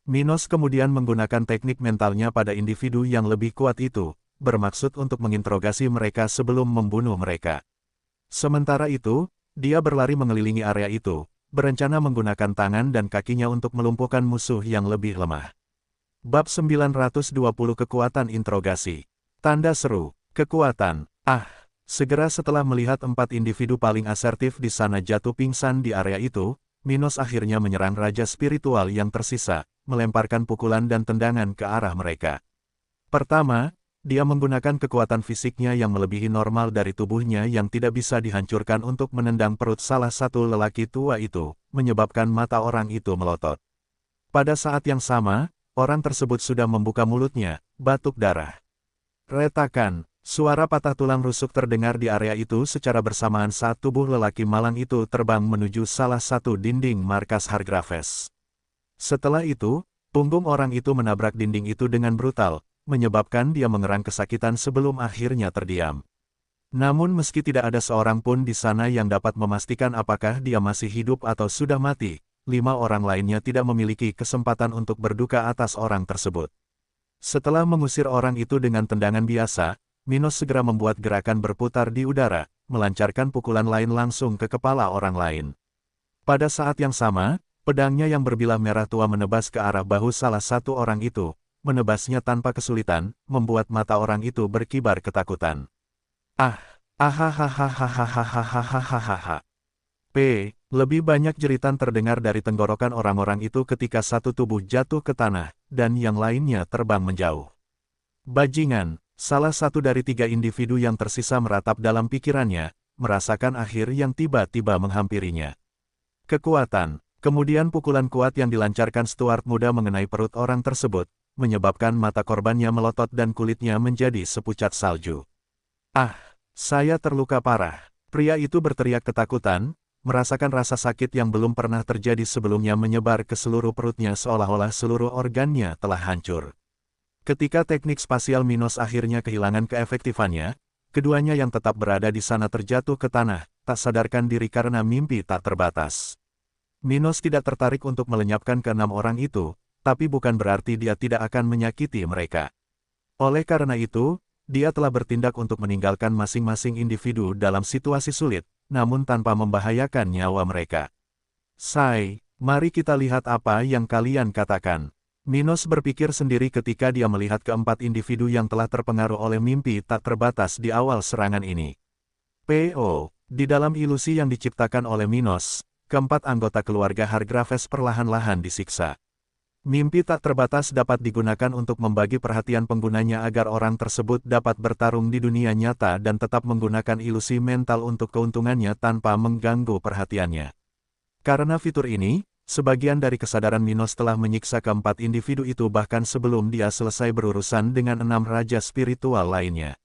Minos kemudian menggunakan teknik mentalnya pada individu yang lebih kuat itu, bermaksud untuk menginterogasi mereka sebelum membunuh mereka. Sementara itu, dia berlari mengelilingi area itu, berencana menggunakan tangan dan kakinya untuk melumpuhkan musuh yang lebih lemah. Bab 920 Kekuatan Interogasi. Tanda seru, kekuatan. Segera setelah melihat 4 individu paling asertif di sana jatuh pingsan di area itu, Minos akhirnya menyerang Raja Spiritual yang tersisa, melemparkan pukulan dan tendangan ke arah mereka. Pertama, dia menggunakan kekuatan fisiknya yang melebihi normal dari tubuhnya yang tidak bisa dihancurkan untuk menendang perut salah satu lelaki tua itu, menyebabkan mata orang itu melotot. Pada saat yang sama, orang tersebut sudah membuka mulutnya, batuk darah. Retakan, suara patah tulang rusuk terdengar di area itu secara bersamaan saat tubuh lelaki malang itu terbang menuju salah satu dinding markas Hargraves. Setelah itu, punggung orang itu menabrak dinding itu dengan brutal, menyebabkan dia mengerang kesakitan sebelum akhirnya terdiam. Namun meski tidak ada seorang pun di sana yang dapat memastikan apakah dia masih hidup atau sudah mati, 5 orang lainnya tidak memiliki kesempatan untuk berduka atas orang tersebut. Setelah mengusir orang itu dengan tendangan biasa, Minos segera membuat gerakan berputar di udara, melancarkan pukulan lain langsung ke kepala orang lain. Pada saat yang sama, pedangnya yang berbilah merah tua menebas ke arah bahu salah satu orang itu, menebasnya tanpa kesulitan, membuat mata orang itu berkibar ketakutan. Lebih banyak jeritan terdengar dari tenggorokan orang-orang itu ketika satu tubuh jatuh ke tanah, dan yang lainnya terbang menjauh. Bajingan, salah satu dari 3 individu yang tersisa meratap dalam pikirannya, merasakan akhir yang tiba-tiba menghampirinya. Kekuatan, kemudian pukulan kuat yang dilancarkan Stuart muda mengenai perut orang tersebut, menyebabkan mata korbannya melotot dan kulitnya menjadi sepucat salju. Saya terluka parah. Pria itu berteriak ketakutan, merasakan rasa sakit yang belum pernah terjadi sebelumnya menyebar ke seluruh perutnya seolah-olah seluruh organnya telah hancur. Ketika teknik spasial Minos akhirnya kehilangan keefektifannya, keduanya yang tetap berada di sana terjatuh ke tanah, tak sadarkan diri karena mimpi tak terbatas. Minos tidak tertarik untuk melenyapkan ke-6 orang itu, tapi bukan berarti dia tidak akan menyakiti mereka. Oleh karena itu, dia telah bertindak untuk meninggalkan masing-masing individu dalam situasi sulit, namun tanpa membahayakan nyawa mereka. Mari kita lihat apa yang kalian katakan. Minos berpikir sendiri ketika dia melihat keempat individu yang telah terpengaruh oleh mimpi tak terbatas di awal serangan ini. Di dalam ilusi yang diciptakan oleh Minos, keempat anggota keluarga Hargraves perlahan-lahan disiksa. Mimpi tak terbatas dapat digunakan untuk membagi perhatian penggunanya agar orang tersebut dapat bertarung di dunia nyata dan tetap menggunakan ilusi mental untuk keuntungannya tanpa mengganggu perhatiannya. Karena fitur ini, sebagian dari kesadaran Minos telah menyiksa keempat individu itu bahkan sebelum dia selesai berurusan dengan 6 raja spiritual lainnya.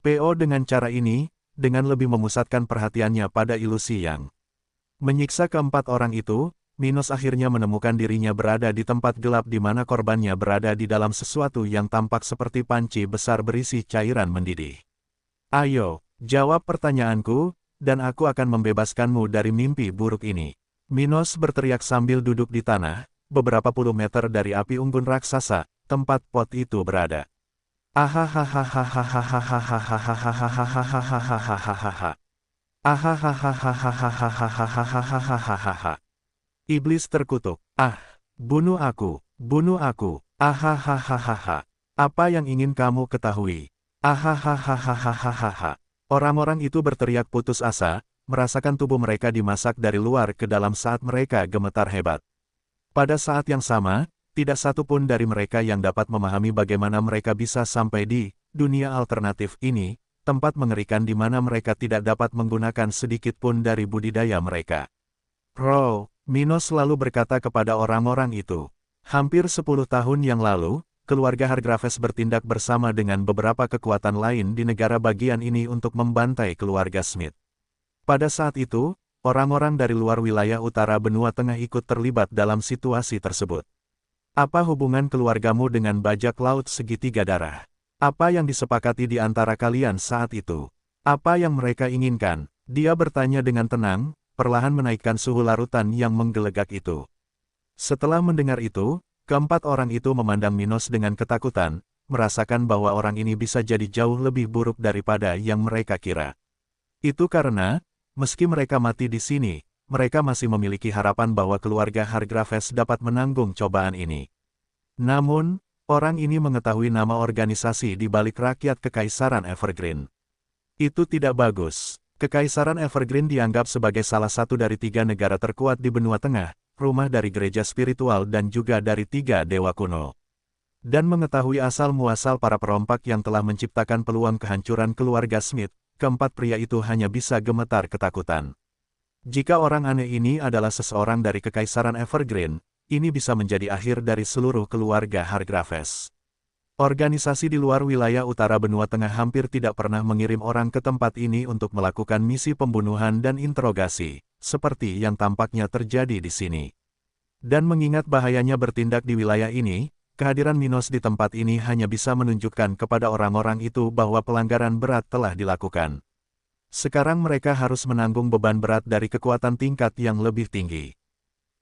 Dengan cara ini, dengan lebih memusatkan perhatiannya pada ilusi yang menyiksa keempat orang itu, Minos akhirnya menemukan dirinya berada di tempat gelap di mana korbannya berada di dalam sesuatu yang tampak seperti panci besar berisi cairan mendidih. Ayo, jawab pertanyaanku, dan aku akan membebaskanmu dari mimpi buruk ini. Minos berteriak sambil duduk di tanah, beberapa puluh meter dari api unggun raksasa, tempat pot itu berada. Iblis terkutuk. Bunuh aku, bunuh aku. Apa yang ingin kamu ketahui? Orang-orang itu berteriak putus asa, merasakan tubuh mereka dimasak dari luar ke dalam saat mereka gemetar hebat. Pada saat yang sama, tidak satu pun dari mereka yang dapat memahami bagaimana mereka bisa sampai di dunia alternatif ini, tempat mengerikan di mana mereka tidak dapat menggunakan sedikit pun dari budidaya mereka. Minos selalu berkata kepada orang-orang itu, hampir 10 tahun yang lalu, keluarga Hargraves bertindak bersama dengan beberapa kekuatan lain di negara bagian ini untuk membantai keluarga Smith. Pada saat itu, orang-orang dari luar wilayah utara benua tengah ikut terlibat dalam situasi tersebut. Apa hubungan keluargamu dengan bajak laut segitiga darah? Apa yang disepakati di antara kalian saat itu? Apa yang mereka inginkan? Dia bertanya dengan tenang, perlahan menaikkan suhu larutan yang menggelegak itu. Setelah mendengar itu, keempat orang itu memandang Minos dengan ketakutan, merasakan bahwa orang ini bisa jadi jauh lebih buruk daripada yang mereka kira. Itu karena, meski mereka mati di sini, mereka masih memiliki harapan bahwa keluarga Hargraves dapat menanggung cobaan ini. Namun, orang ini mengetahui nama organisasi di balik rakyat Kekaisaran Evergreen. Itu tidak bagus. Kekaisaran Evergreen dianggap sebagai salah satu dari 3 negara terkuat di benua tengah, rumah dari gereja spiritual dan juga dari 3 dewa kuno. Dan mengetahui asal-muasal para perompak yang telah menciptakan peluang kehancuran keluarga Smith, keempat pria itu hanya bisa gemetar ketakutan. Jika orang aneh ini adalah seseorang dari Kekaisaran Evergreen, ini bisa menjadi akhir dari seluruh keluarga Hargraves. Organisasi di luar wilayah utara benua tengah hampir tidak pernah mengirim orang ke tempat ini untuk melakukan misi pembunuhan dan interogasi, seperti yang tampaknya terjadi di sini. Dan mengingat bahayanya bertindak di wilayah ini, kehadiran Minos di tempat ini hanya bisa menunjukkan kepada orang-orang itu bahwa pelanggaran berat telah dilakukan. Sekarang mereka harus menanggung beban berat dari kekuatan tingkat yang lebih tinggi.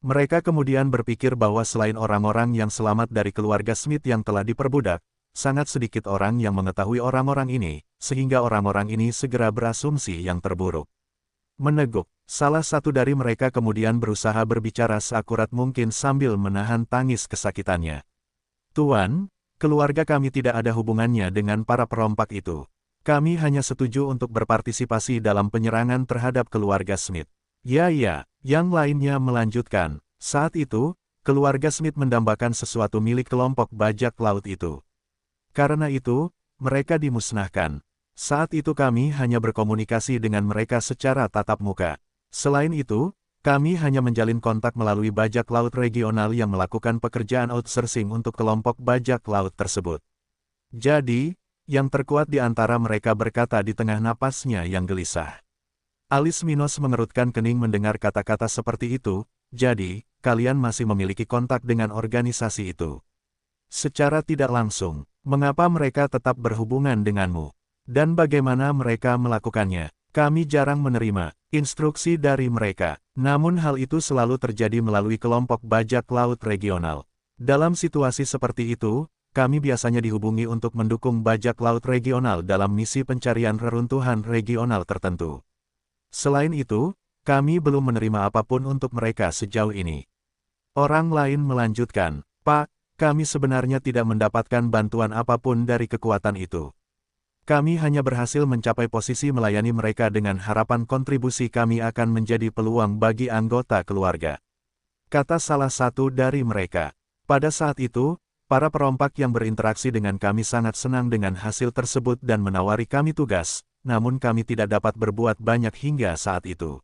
Mereka kemudian berpikir bahwa selain orang-orang yang selamat dari keluarga Smith yang telah diperbudak, sangat sedikit orang yang mengetahui orang-orang ini, sehingga orang-orang ini segera berasumsi yang terburuk. Meneguk, salah satu dari mereka kemudian berusaha berbicara seakurat mungkin sambil menahan tangis kesakitannya. Tuan, keluarga kami tidak ada hubungannya dengan para perompak itu. Kami hanya setuju untuk berpartisipasi dalam penyerangan terhadap keluarga Smith. Ya, yang lainnya melanjutkan. Saat itu, keluarga Smith mendambakan sesuatu milik kelompok bajak laut itu. Karena itu, mereka dimusnahkan. Saat itu kami hanya berkomunikasi dengan mereka secara tatap muka. Selain itu, kami hanya menjalin kontak melalui bajak laut regional yang melakukan pekerjaan outsourcing untuk kelompok bajak laut tersebut. Jadi, yang terkuat di antara mereka berkata di tengah napasnya yang gelisah. Alis Minos mengerutkan kening mendengar kata-kata seperti itu, jadi, kalian masih memiliki kontak dengan organisasi itu. Secara tidak langsung, mengapa mereka tetap berhubungan denganmu? Dan bagaimana mereka melakukannya? Kami jarang menerima instruksi dari mereka, namun hal itu selalu terjadi melalui kelompok bajak laut regional. Dalam situasi seperti itu, kami biasanya dihubungi untuk mendukung bajak laut regional dalam misi pencarian reruntuhan regional tertentu. Selain itu, kami belum menerima apapun untuk mereka sejauh ini. Orang lain melanjutkan, Pak, kami sebenarnya tidak mendapatkan bantuan apapun dari kekuatan itu. Kami hanya berhasil mencapai posisi melayani mereka dengan harapan kontribusi kami akan menjadi peluang bagi anggota keluarga. Kata salah satu dari mereka. Pada saat itu, para perompak yang berinteraksi dengan kami sangat senang dengan hasil tersebut dan menawari kami tugas. Namun kami tidak dapat berbuat banyak hingga saat itu.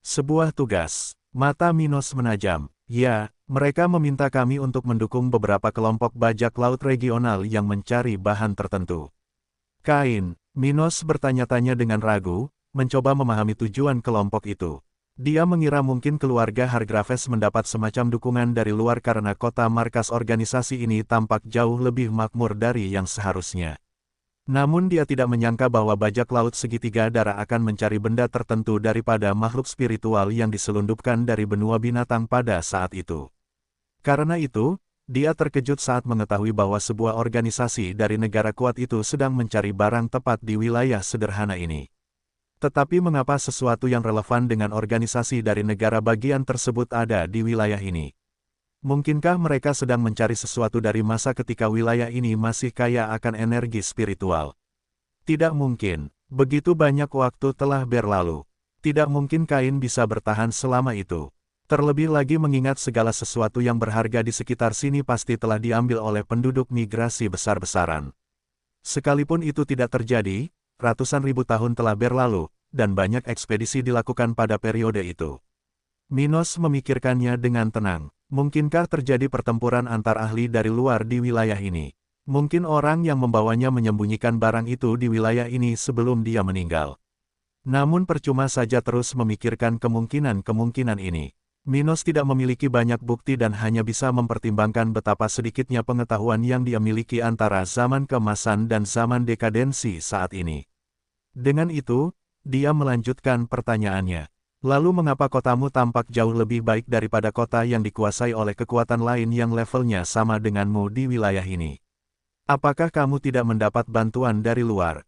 Sebuah tugas. Mata Minos menajam. Ya, mereka meminta kami untuk mendukung beberapa kelompok bajak laut regional yang mencari bahan tertentu. Kain, Minos bertanya-tanya dengan ragu, mencoba memahami tujuan kelompok itu. Dia mengira mungkin keluarga Hargraves mendapat semacam dukungan dari luar karena kota markas organisasi ini tampak jauh lebih makmur dari yang seharusnya. Namun dia tidak menyangka bahwa bajak laut segitiga darah akan mencari benda tertentu daripada makhluk spiritual yang diselundupkan dari benua binatang pada saat itu. Karena itu, dia terkejut saat mengetahui bahwa sebuah organisasi dari negara kuat itu sedang mencari barang tepat di wilayah sederhana ini. Tetapi mengapa sesuatu yang relevan dengan organisasi dari negara bagian tersebut ada di wilayah ini? Mungkinkah mereka sedang mencari sesuatu dari masa ketika wilayah ini masih kaya akan energi spiritual? Tidak mungkin, begitu banyak waktu telah berlalu. Tidak mungkin Kain bisa bertahan selama itu. Terlebih lagi mengingat segala sesuatu yang berharga di sekitar sini pasti telah diambil oleh penduduk migrasi besar-besaran. Sekalipun itu tidak terjadi, ratusan ribu tahun telah berlalu, dan banyak ekspedisi dilakukan pada periode itu. Minos memikirkannya dengan tenang. Mungkinkah terjadi pertempuran antar ahli dari luar di wilayah ini? Mungkin orang yang membawanya menyembunyikan barang itu di wilayah ini sebelum dia meninggal. Namun percuma saja terus memikirkan kemungkinan-kemungkinan ini. Minos tidak memiliki banyak bukti dan hanya bisa mempertimbangkan betapa sedikitnya pengetahuan yang dia miliki antara zaman keemasan dan zaman dekadensi saat ini. Dengan itu, dia melanjutkan pertanyaannya. Lalu mengapa kotamu tampak jauh lebih baik daripada kota yang dikuasai oleh kekuatan lain yang levelnya sama denganmu di wilayah ini? Apakah kamu tidak mendapat bantuan dari luar?